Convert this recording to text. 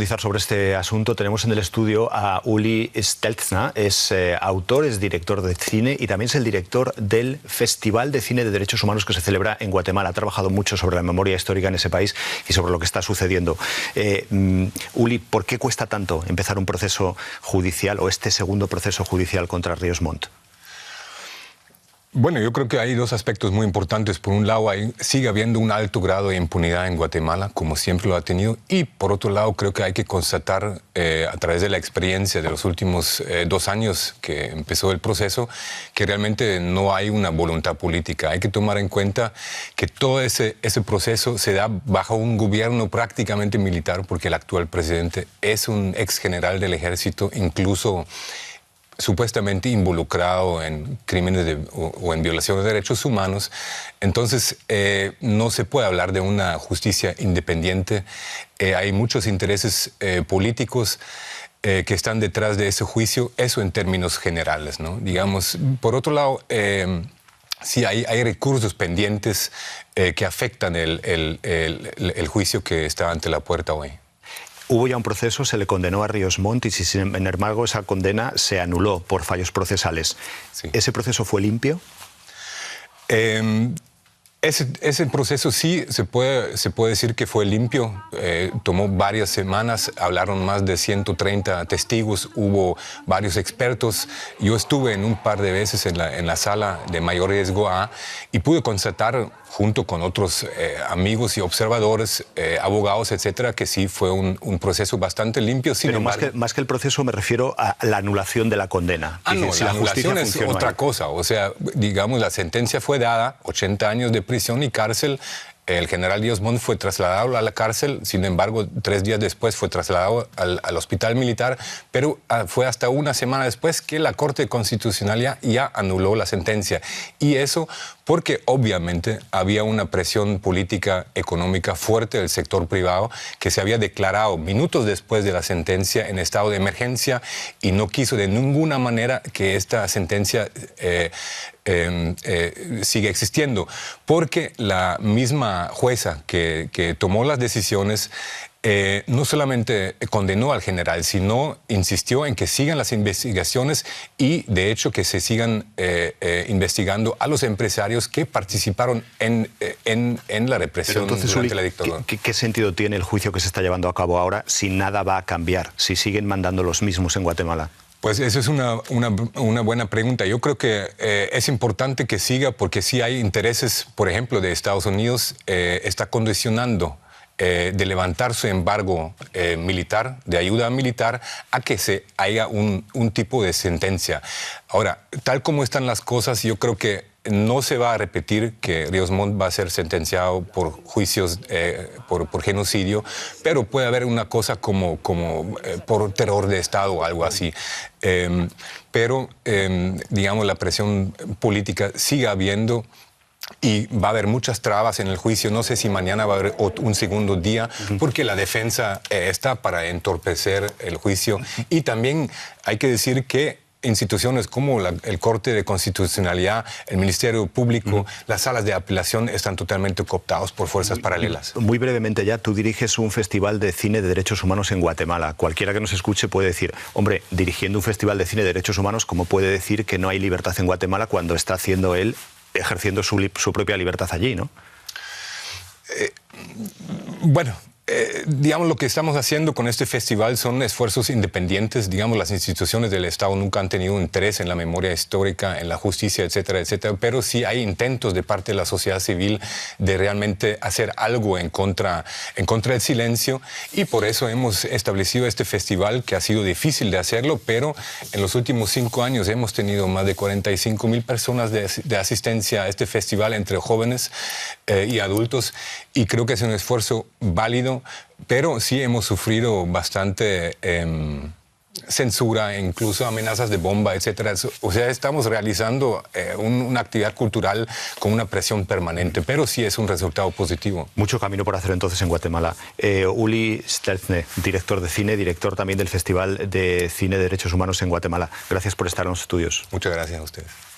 profundizar sobre este asunto, tenemos en el estudio a Uli Stelzner. Es autor, es director de cine y también es el director del Festival de Cine de Derechos Humanos que se celebra en Guatemala. Ha trabajado mucho sobre la memoria histórica en ese país y sobre lo que está sucediendo. Uli, ¿por qué cuesta tanto empezar un proceso judicial o este segundo proceso judicial contra Ríos Montt? Bueno, yo creo que hay dos aspectos muy importantes. Por un lado, sigue habiendo un alto grado de impunidad en Guatemala, como siempre lo ha tenido. Y por otro lado, creo que hay que constatar, a través de la experiencia de los últimos 2 años que empezó el proceso, que realmente no hay una voluntad política. Hay que tomar en cuenta que todo ese proceso se da bajo un gobierno prácticamente militar, porque el actual presidente es un ex general del ejército, incluso supuestamente involucrado en crímenes o en violaciones de derechos humanos. Entonces, no se puede hablar de una justicia independiente. Hay muchos intereses políticos que están detrás de ese juicio, eso en términos generales, ¿no? Digamos, por otro lado, sí hay recursos pendientes que afectan el juicio que está ante la puerta hoy. Hubo ya un proceso, se le condenó a Ríos Montt y sin embargo esa condena se anuló por fallos procesales. Sí. ¿Ese proceso fue limpio? Ese proceso sí se puede decir que fue limpio. Tomó varias semanas, hablaron más de 130 testigos, hubo varios expertos. Yo estuve en un par de veces en la sala de mayor riesgo A y pude constatar, junto con otros amigos y observadores, abogados, etcétera, que sí fue un proceso bastante limpio. Pero más que el proceso me refiero a la anulación de la condena. No, si la anulación es otra cosa. O sea, digamos, la sentencia fue dada, 80 años de prisión y cárcel. El general Ríos Montt fue trasladado a la cárcel, sin embargo, 3 días después fue trasladado al hospital militar, pero fue hasta una semana después que la Corte Constitucional ya anuló la sentencia. Y eso porque obviamente había una presión política económica fuerte del sector privado que se había declarado minutos después de la sentencia en estado de emergencia y no quiso de ninguna manera que esta sentencia sigue existiendo, porque la misma jueza que tomó las decisiones no solamente condenó al general, sino insistió en que sigan las investigaciones y, de hecho, que se sigan investigando a los empresarios que participaron en la represión durante la dictadura. ¿Qué sentido tiene el juicio que se está llevando a cabo ahora si nada va a cambiar, si siguen mandando los mismos en Guatemala? Pues esa es una buena pregunta. Yo creo que es importante que siga porque sí hay intereses, por ejemplo, de Estados Unidos, está condicionando de levantar su embargo militar, de ayuda militar, a que se haya un tipo de sentencia. Ahora, tal como están las cosas, yo creo que no se va a repetir que Ríos Montt va a ser sentenciado por juicios por genocidio, pero puede haber una cosa como por terror de Estado o algo así. Pero, digamos, la presión política sigue habiendo y va a haber muchas trabas en el juicio. No sé si mañana va a haber un segundo día, porque la defensa está para entorpecer el juicio. Y también hay que decir que instituciones como el Corte de Constitucionalidad, el Ministerio Público, las salas de apelación están totalmente cooptados por fuerzas paralelas. Muy brevemente ya, tú diriges un festival de cine de derechos humanos en Guatemala. Cualquiera que nos escuche puede decir, hombre, dirigiendo un festival de cine de derechos humanos, ¿cómo puede decir que no hay libertad en Guatemala cuando está haciendo él, ejerciendo su propia libertad allí, ¿no? Bueno, digamos, lo que estamos haciendo con este festival son esfuerzos independientes. Digamos, las instituciones del Estado nunca han tenido interés en la memoria histórica, en la justicia, etcétera, etcétera. Pero sí hay intentos de parte de la sociedad civil de realmente hacer algo en contra del silencio. Y por eso hemos establecido este festival, que ha sido difícil de hacerlo, pero en los últimos 5 años hemos tenido más de 45,000 personas de asistencia a este festival entre jóvenes y adultos. Y creo que es un esfuerzo válido, pero sí hemos sufrido bastante censura, incluso amenazas de bomba, etcétera. O sea, estamos realizando una actividad cultural con una presión permanente, pero sí es un resultado positivo. Mucho camino por hacer entonces en Guatemala. Uli Stelzner, director de cine, director también del Festival de Cine de Derechos Humanos en Guatemala. Gracias por estar en los estudios. Muchas gracias a ustedes.